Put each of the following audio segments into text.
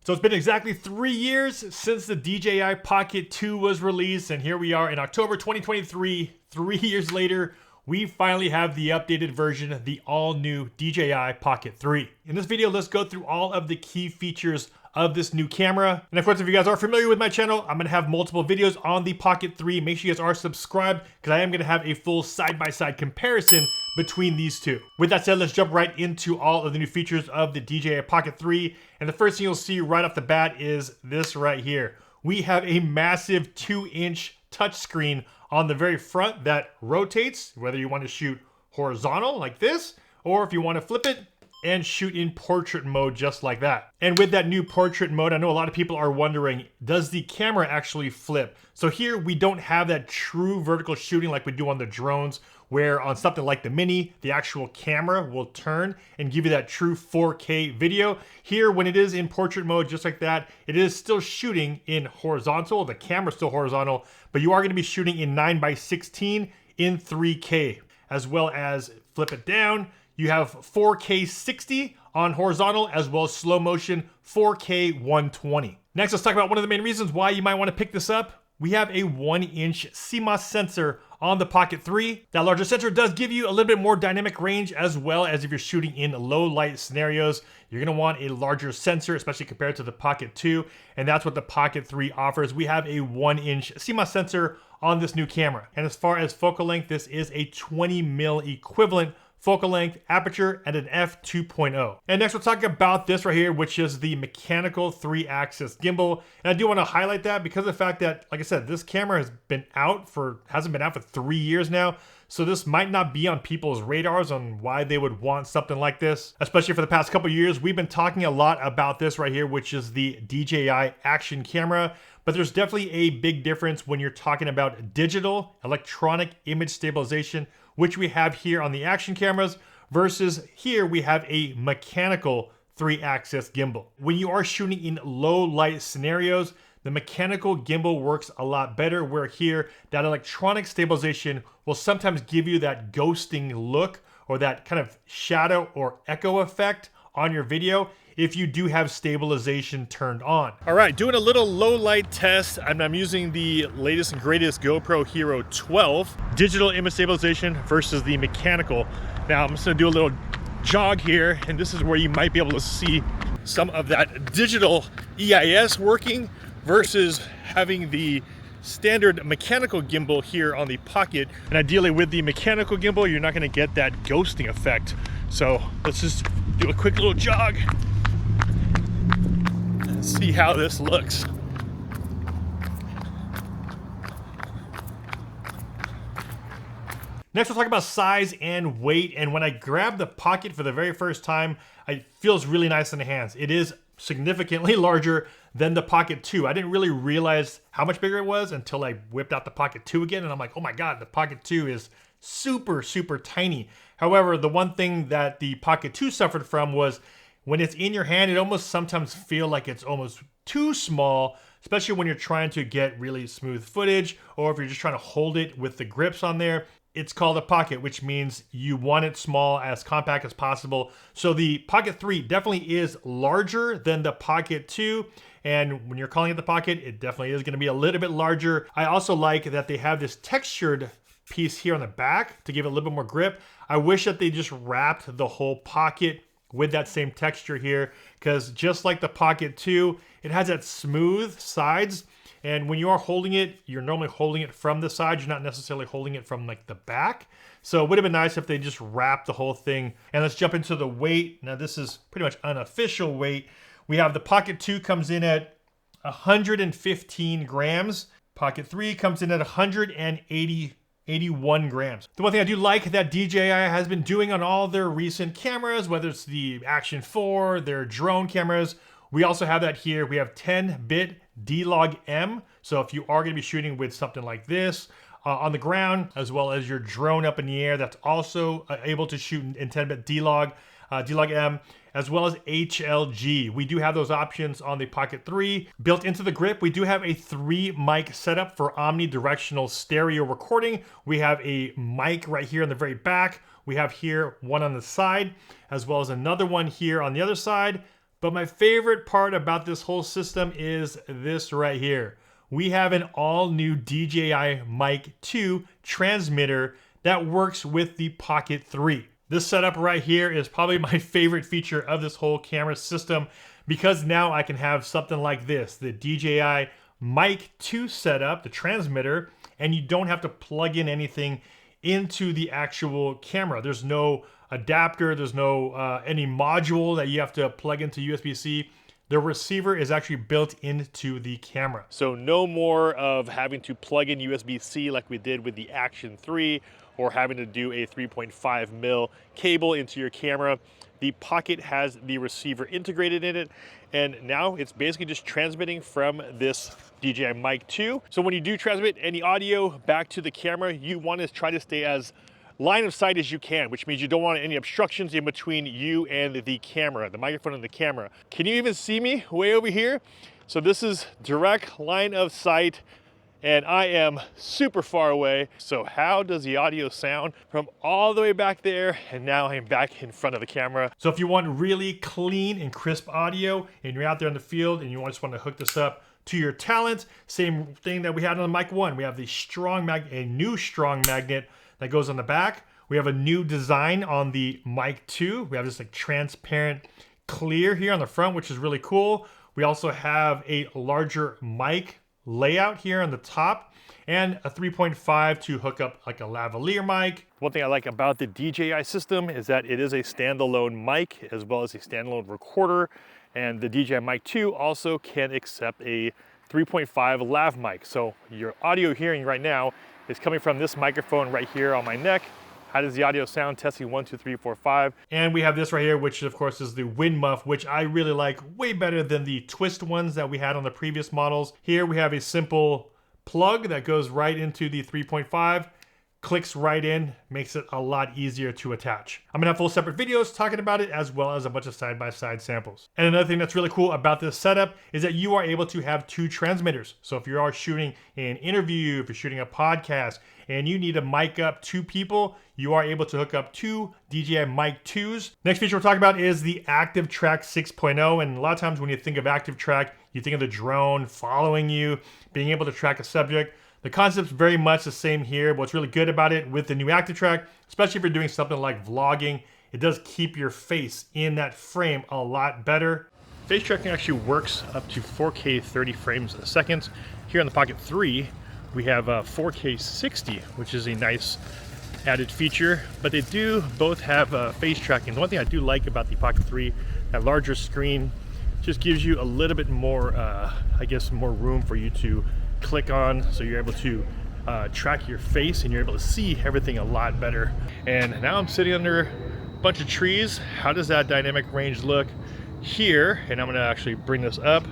So it's been exactly 3 years since the DJI Pocket 2 was released, and here we are in October 2023, 3 years later, we finally have the updated version, the all-new DJI Pocket 3. In this video, let's go through all of the key features of this new camera. And of course, if you guys are familiar with my channel, I'm gonna have multiple videos on the Pocket 3. Make sure you guys are subscribed because I am gonna have a full side-by-side comparison between these two. With that said, let's jump right into all of the new features of the DJI Pocket 3. And the first thing you'll see right off the bat is this right here. We have a massive 2-inch touchscreen on the very front that rotates, whether you want to shoot horizontal like this, or if you want to flip it and shoot in portrait mode just like that. And with that new portrait mode, I know a lot of people are wondering, does the camera actually flip? So here we don't have that true vertical shooting like we do on the drones, where on something like the Mini, the actual camera will turn and give you that true 4K video. Here, when it is in portrait mode just like that, it is still shooting in horizontal, the camera's still horizontal, but you are gonna be shooting in 9:16 in 3K, as well as flip it down. You have 4K 60 on horizontal, as well as slow motion 4K 120. Next, let's talk about one of the main reasons why you might want to pick this up. We have a 1-inch CMOS sensor on the Pocket 3. That larger sensor does give you a little bit more dynamic range, as well as if you're shooting in low light scenarios, you're gonna want a larger sensor, especially compared to the Pocket 2, and that's what the Pocket 3 offers. We have a 1-inch CMOS sensor on this new camera. And as far as focal length, this is a 20mm equivalent focal length, aperture, and an f2.0. And next we'll talk about this right here, which is the mechanical 3-axis gimbal. And I do want to highlight that because of the fact that, like I said, this camera hasn't been out for 3 years now. So this might not be on people's radars on why they would want something like this. Especially for the past couple years, we've been talking a lot about this right here, which is the DJI action camera. But there's definitely a big difference when you're talking about digital electronic image stabilization, which we have here on the action cameras, versus here we have a mechanical 3-axis gimbal. When you are shooting in low light scenarios, the mechanical gimbal works a lot better, where here that electronic stabilization will sometimes give you that ghosting look or that kind of shadow or echo effect on your video if you do have stabilization turned on. All right, doing a little low light test. I'm using the latest and greatest GoPro Hero 12 digital image stabilization versus the mechanical. Now I'm just gonna do a little jog here, and this is where you might be able to see some of that digital EIS working versus having the standard mechanical gimbal here on the Pocket. And ideally with the mechanical gimbal, you're not gonna get that ghosting effect. So let's just do a quick little jog and see how this looks. Next, we'll talk about size and weight. And when I grabbed the Pocket for the very first time, it feels really nice in the hands. It is significantly larger than the Pocket 2. I didn't really realize how much bigger it was until I whipped out the Pocket 2 again, and I'm like, oh my God, the Pocket 2 is super, super tiny. However, the one thing that the Pocket 2 suffered from was when it's in your hand, it almost sometimes feels like it's almost too small, especially when you're trying to get really smooth footage, or if you're just trying to hold it with the grips on there. It's called a Pocket, which means you want it small, as compact as possible. So the Pocket 3 definitely is larger than the Pocket 2. And when you're calling it the Pocket, it definitely is gonna be a little bit larger. I also like that they have this textured piece here on the back to give it a little bit more grip. I wish that they just wrapped the whole Pocket with that same texture here, because just like the Pocket 2, it has that smooth sides. And when you are holding it, you're normally holding it from the side. You're not necessarily holding it from like the back. So it would have been nice if they just wrapped the whole thing. And let's jump into the weight. Now this is pretty much unofficial weight. We have the Pocket 2 comes in at 115 grams. Pocket 3 comes in at 181 grams. The one thing I do like that DJI has been doing on all their recent cameras, whether it's the Action 4, their drone cameras, we also have that here. We have 10-bit D-Log M. So if you are gonna be shooting with something like this on the ground, as well as your drone up in the air, that's also able to shoot in 10-bit D-Log M, as well as HLG. We do have those options on the Pocket 3. Built into the grip, we do have a 3-mic setup for omnidirectional stereo recording. We have a mic right here in the very back. We have here one on the side, as well as another one here on the other side. But my favorite part about this whole system is this right here. We have an all new DJI Mic 2 transmitter that works with the Pocket 3. This setup right here is probably my favorite feature of this whole camera system, because now I can have something like this, the DJI Mic 2 setup, the transmitter, and you don't have to plug in anything into the actual camera. There's no adapter, there's no any module that you have to plug into USB-C. The receiver is actually built into the camera. So no more of having to plug in USB-C like we did with the Action 3, or having to do a 3.5 mil cable into your camera. The Pocket has the receiver integrated in it, and now it's basically just transmitting from this DJI Mic 2. So when you do transmit any audio back to the camera, you want to try to stay as line of sight as you can, which means you don't want any obstructions in between you and the camera, the microphone and the camera. Can you even see me way over here? So this is direct line of sight, and I am super far away. So how does the audio sound from all the way back there? And now I'm back in front of the camera. So if you want really clean and crisp audio and you're out there in the field and you just want to hook this up to your talent, same thing that we had on the Mic 1. We have the a new strong magnet that goes on the back. We have a new design on the Mic 2. We have this like transparent clear here on the front, which is really cool. We also have a larger mic layout here on the top, and a 3.5 to hook up like a lavalier mic. One thing I like about the DJI system is that it is a standalone mic as well as a standalone recorder, and the DJI Mic 2 also can accept a 3.5 lav mic. So your audio hearing right now is coming from this microphone right here on my neck. How does the audio sound? Testing 1, 2, 3, 4, 5. And we have this right here, which of course is the wind muff, which I really like way better than the twist ones that we had on the previous models. Here we have a simple plug that goes right into the 3.5, clicks right in, makes it a lot easier to attach. I'm gonna have full separate videos talking about it, as well as a bunch of side-by-side samples. And another thing that's really cool about this setup is that you are able to have 2 transmitters. So if you are shooting an interview, if you're shooting a podcast, and you need to mic up 2 people, you are able to hook up 2 DJI Mic 2s. Next feature we're talking about is the ActiveTrack 6.0. And a lot of times when you think of ActiveTrack, you think of the drone following you, being able to track a subject. The concept's very much the same here. What's really good about it with the new ActiveTrack, especially if you're doing something like vlogging, it does keep your face in that frame a lot better. Face tracking actually works up to 4K 30 frames a second. Here on the Pocket 3, we have 4K 60, which is a nice added feature, but they do both have face tracking. The one thing I do like about the Pocket 3, that larger screen just gives you a little bit more, I guess, more room for you to click on, so you're able to track your face and you're able to see everything a lot better. And now I'm sitting under a bunch of trees. How does that dynamic range look here? And I'm gonna actually bring this up.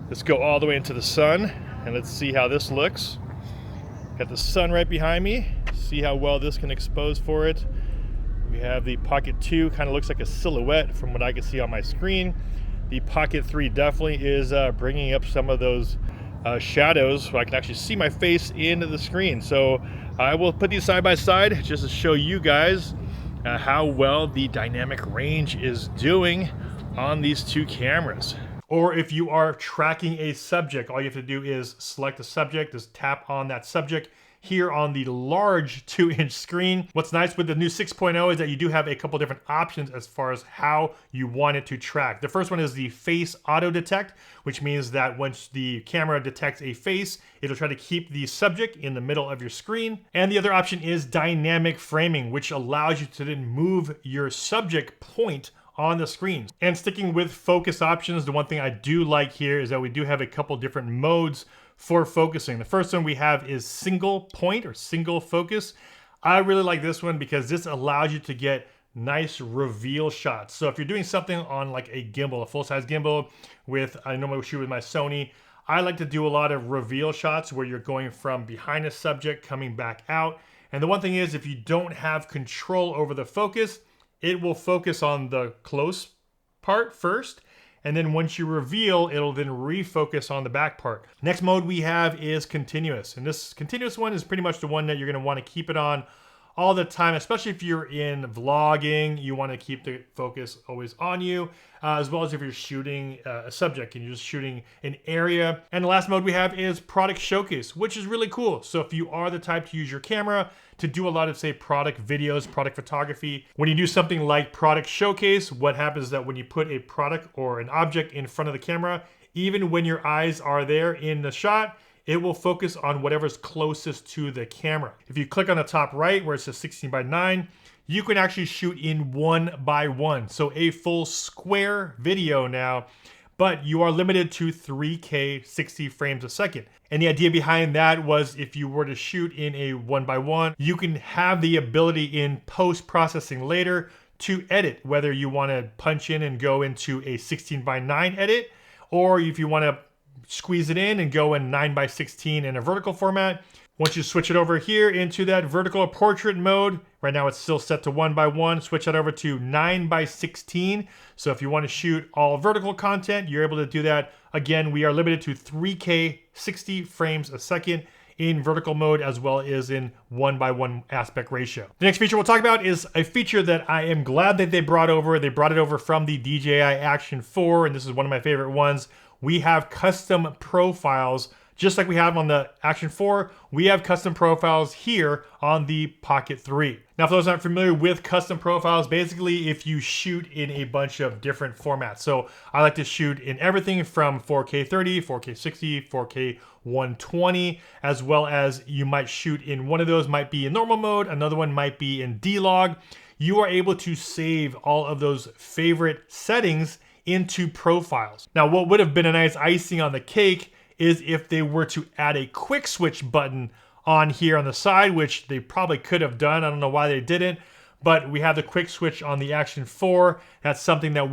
Let's go all the way into the sun and let's see how this looks. Got the sun right behind me. See how well this can expose for it. We have the Pocket 2, kind of looks like a silhouette from what I can see on my screen. The Pocket 3 definitely is bringing up some of those shadows so I can actually see my face into the screen. So I will put these side by side just to show you guys how well the dynamic range is doing on these 2 cameras. Or if you are tracking a subject, all you have to do is select a subject, just tap on that subject here on the large 2-inch screen. What's nice with the new 6.0 is that you do have a couple different options as far as how you want it to track. The first one is the face auto detect, which means that once the camera detects a face, it'll try to keep the subject in the middle of your screen. And the other option is dynamic framing, which allows you to then move your subject point on the screen. And sticking with focus options, the one thing I do like here is that we do have a couple different modes for focusing. The first one we have is single point or single focus. I really like this one because this allows you to get nice reveal shots. So if you're doing something on like a gimbal, a full-size gimbal with, I normally shoot with my Sony, I like to do a lot of reveal shots where you're going from behind a subject coming back out. And the one thing is, if you don't have control over the focus, it will focus on the close part first, and then once you reveal, it'll then refocus on the back part. Next mode we have is continuous, and this continuous one is pretty much the one that you're going to want to keep it on all the time, especially if you're in vlogging. You want to keep the focus always on you, as well as if you're shooting a subject and you're just shooting an area. And the last mode we have is product showcase, which is really cool. So if you are the type to use your camera to do a lot of, say, product videos, product photography, when you do something like product showcase, what happens is that when you put a product or an object in front of the camera, even when your eyes are there in the shot, it will focus on whatever's closest to the camera. If you click on the top right where it says 16:9, you can actually shoot in 1:1. So a full square video now, but you are limited to 3K 60 frames a second. And the idea behind that was if you were to shoot in a 1:1, you can have the ability in post-processing later to edit, whether you want to punch in and go into a 16:9 edit, or if you want to squeeze it in and go in 9:16 in a vertical format. Once you switch it over here into that vertical portrait mode, right now it's still set to 1:1, switch that over to 9:16. So if you want to shoot all vertical content, you're able to do that. Again, we are limited to 3K 60 frames a second in vertical mode, as well as in 1:1 aspect ratio. The next feature we'll talk about is a feature that I am glad that they brought over. They brought it over from the DJI Action 4, and this is one of my favorite ones. We have custom profiles, just like we have on the Action 4, we have custom profiles here on the Pocket 3. Now, for those not familiar with custom profiles, basically if you shoot in a bunch of different formats. So I like to shoot in everything from 4K 30, 4K 60, 4K 120, as well as you might shoot in one of those might be in normal mode, another one might be in D-Log. You are able to save all of those favorite settings into profiles. Now, what would have been a nice icing on the cake is if they were to add a quick switch button on here on the side, which they probably could have done. I don't know why they didn't, but we have the quick switch on the Action 4. That's something that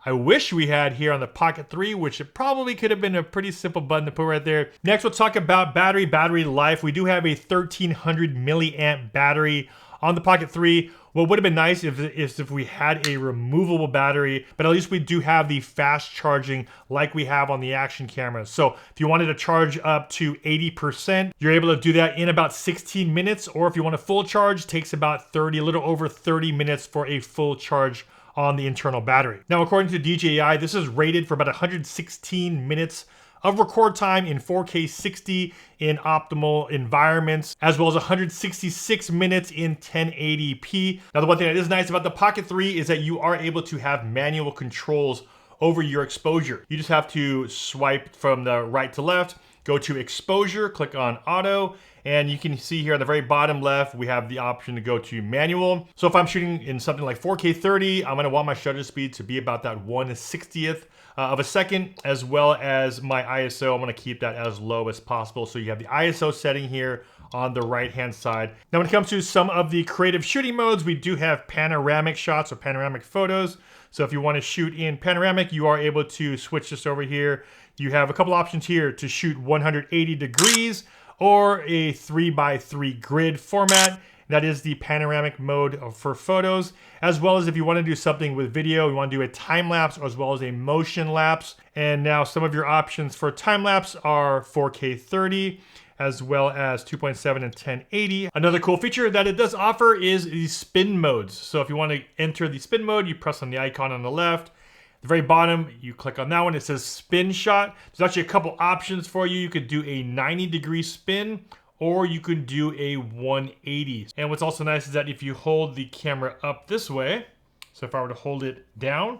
I wish we had here on the Pocket 3, which it probably could have been a pretty simple button to put right there. Next, we'll talk about battery life. We do have a 1300 milliamp battery on the Pocket 3. What would have been nice is if we had a removable battery, but at least we do have the fast charging like we have on the Action cameras. So if you wanted to charge up to 80%, you're able to do that in about 16 minutes. Or if you want a full charge, it takes about a little over 30 minutes for a full charge on the internal battery. Now, according to DJI, this is rated for about 116 minutes of record time in 4K 60 in optimal environments, as well as 166 minutes in 1080p. Now, the one thing that is nice about the Pocket 3 is that you are able to have manual controls over your exposure. You just have to swipe from the right to left, go to exposure, click on auto, and you can see here on the very bottom left, we have the option to go to manual. So if I'm shooting in something like 4K 30, I'm gonna want my shutter speed to be about that 1/60th of a second, as well as my ISO. I'm gonna keep that as low as possible. So you have the ISO setting here on the right-hand side. Now, when it comes to some of the creative shooting modes, we do have panoramic shots or panoramic photos. So if you want to shoot in panoramic, you are able to switch this over here. You have a couple options here to shoot 180 degrees or a 3x3 grid format. That is the panoramic mode for photos, as well as if you want to do something with video, you want to do a time lapse as well as a motion lapse. And now some of your options for time lapse are 4K 30, as well as 2.7 and 1080. Another cool feature that it does offer is the spin modes. So if you want to enter the spin mode, you press on the icon on the left. At the very bottom, you click on that one, it says spin shot. There's actually a couple options for you. You could do a 90-degree spin, or you could do a 180. And what's also nice is that if you hold the camera up this way, so if I were to hold it down,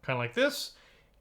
kind of like this,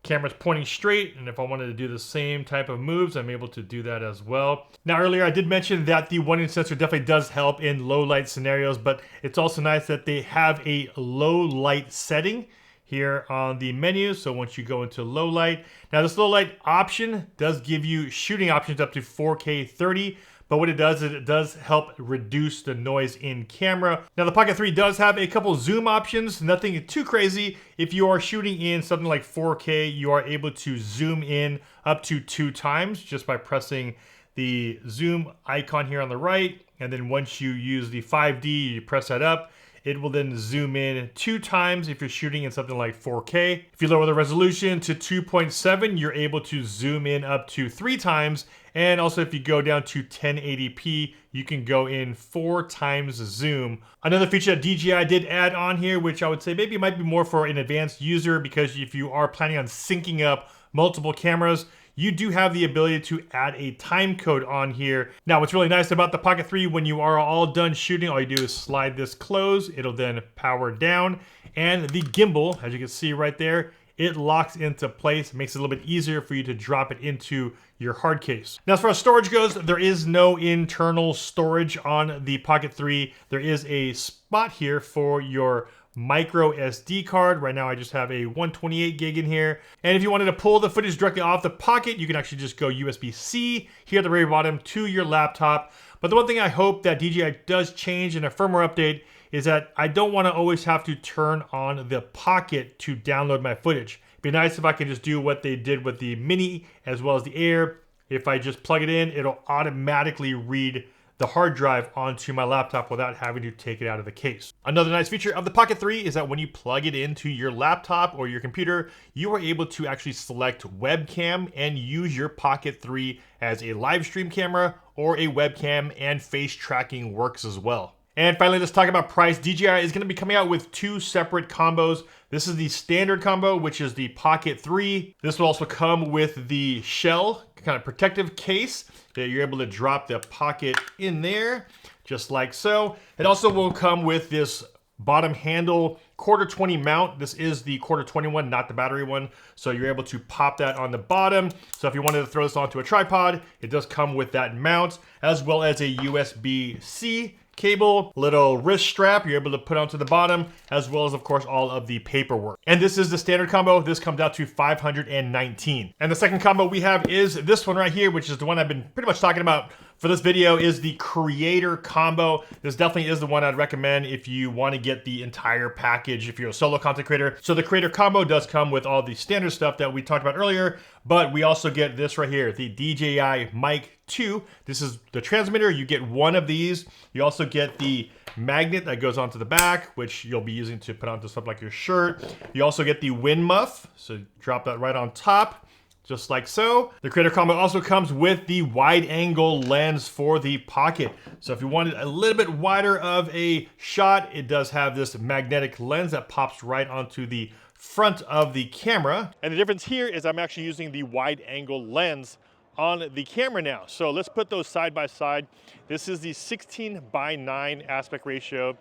camera's pointing straight, and if I wanted to do the same type of moves, I'm able to do that as well. Now, earlier I did mention that the 1-inch sensor definitely does help in low light scenarios, but it's also nice that they have a low light setting here on the menu. So once you go into low light, now this low light option does give you shooting options up to 4K 30, but what it does is it does help reduce the noise in camera. Now, the Pocket 3 does have a couple zoom options, nothing too crazy. If you are shooting in something like 4K, you are able to zoom in up to 2 times just by pressing the zoom icon here on the right. And then once you use the 5D, you press that up, it will then zoom in 2 times if you're shooting in something like 4K. If you lower the resolution to 2.7, you're able to zoom in up to 3 times. And also if you go down to 1080p, you can go in 4 times zoom. Another feature that DJI did add on here, which I would say maybe might be more for an advanced user, because if you are planning on syncing up multiple cameras, you do have the ability to add a time code on here. Now, what's really nice about the Pocket 3, when you are all done shooting, all you do is slide this close, it'll then power down, and the gimbal, as you can see right there, it locks into place, makes it a little bit easier for you to drop it into your hard case. Now, as far as storage goes, there is no internal storage on the Pocket 3. There is a spot here for your micro SD card. Right now I just have a 128 gig in here. And if you wanted to pull the footage directly off the Pocket, you can actually just go USB-C here at the very bottom to your laptop. But the one thing I hope that DJI does change in a firmware update is that I don't want to always have to turn on the Pocket to download my footage. It'd be nice if I could just do what they did with the Mini as well as the Air. If I just plug it in, it'll automatically read the hard drive onto my laptop without having to take it out of the case. Another nice feature of the Pocket 3 is that when you plug it into your laptop or your computer, you are able to actually select webcam and use your Pocket 3 as a live stream camera or a webcam, and face tracking works as well. And finally, let's talk about price. DJI is going to be coming out with 2 separate combos. This is the standard combo, which is the Pocket 3. This will also come with the shell, kind of protective case that you're able to drop the Pocket in there, just like so. It also will come with this bottom handle quarter 20 mount. This is the quarter 20 one, not the battery one. So you're able to pop that on the bottom. So if you wanted to throw this onto a tripod, it does come with that mount, as well as a USB-C cable, little wrist strap you're able to put onto the bottom, as well as of course all of the paperwork. And this is the standard combo. This comes out to $519. And the second combo we have is this one right here, which is the one I've been pretty much talking about for this video, is the creator combo. This definitely is the one I'd recommend if you want to get the entire package if you're a solo content creator. So the creator combo does come with all the standard stuff that we talked about earlier, but we also get this right here, the DJI Mic 2. This is the transmitter. You get one of these. You also get the magnet that goes onto the back, which you'll be using to put onto stuff like your shirt. You also get the wind muff, so drop that right on top, just like so. The creator combo also comes with the wide angle lens for the Pocket. So if you wanted a little bit wider of a shot, it does have this magnetic lens that pops right onto the front of the camera. And the difference here is I'm actually using the wide angle lens on the camera now. So let's put those side by side. This is the 16:9 aspect ratio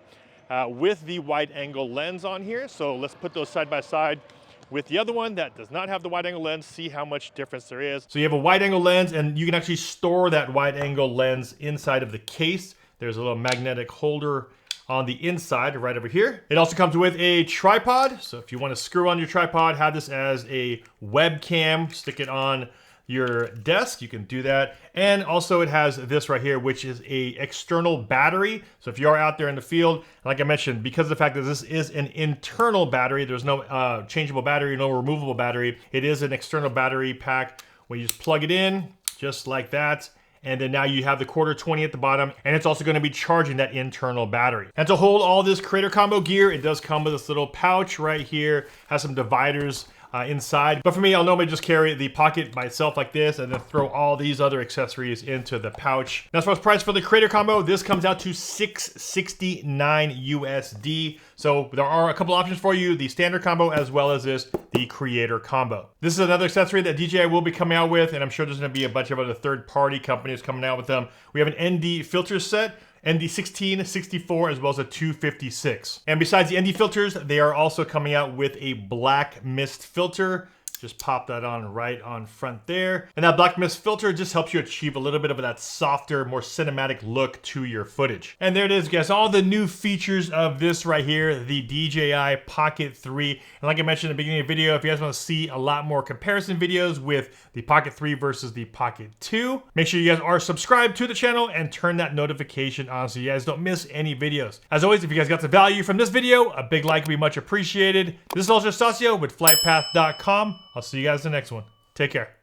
with the wide angle lens on here. So let's put those side by side with the other one that does not have the wide angle lens, see how much difference there is. So you have a wide angle lens, and you can actually store that wide angle lens inside of the case. There's a little magnetic holder on the inside right over here. It also comes with a tripod. So if you want to screw on your tripod, have this as a webcam, stick it on your desk, you can do that. And also it has this right here, which is a external battery. So if you are out there in the field, like I mentioned, because of the fact that this is an internal battery, there's no changeable battery, no removable battery. It is an external battery pack where you just plug it in just like that. And then now you have the quarter 20 at the bottom, and it's also going to be charging that internal battery. And to hold all this creator combo gear, it does come with this little pouch right here, has some dividers inside. But for me, I'll normally just carry the Pocket by itself like this and then throw all these other accessories into the pouch. Now, as far as price for the creator combo, this comes out to $669 USD. So there are a couple options for you, the standard combo as well as the creator combo. This is another accessory that DJI will be coming out with, and I'm sure there's gonna be a bunch of other third-party companies coming out with them. We have an ND filter set, ND 16, 64, as well as a 256. And besides the ND filters, they are also coming out with a black mist filter. Just pop that on right on front there. And that black mist filter just helps you achieve a little bit of that softer, more cinematic look to your footage. And there it is, guys, all the new features of this right here, the DJI Pocket 3. And like I mentioned at the beginning of the video, if you guys want to see a lot more comparison videos with the Pocket 3 versus the Pocket 2, make sure you guys are subscribed to the channel and turn that notification on so you guys don't miss any videos. As always, if you guys got the value from this video, a big like would be much appreciated. This is also Stasio with FlytPath.com. I'll see you guys in the next one. Take care.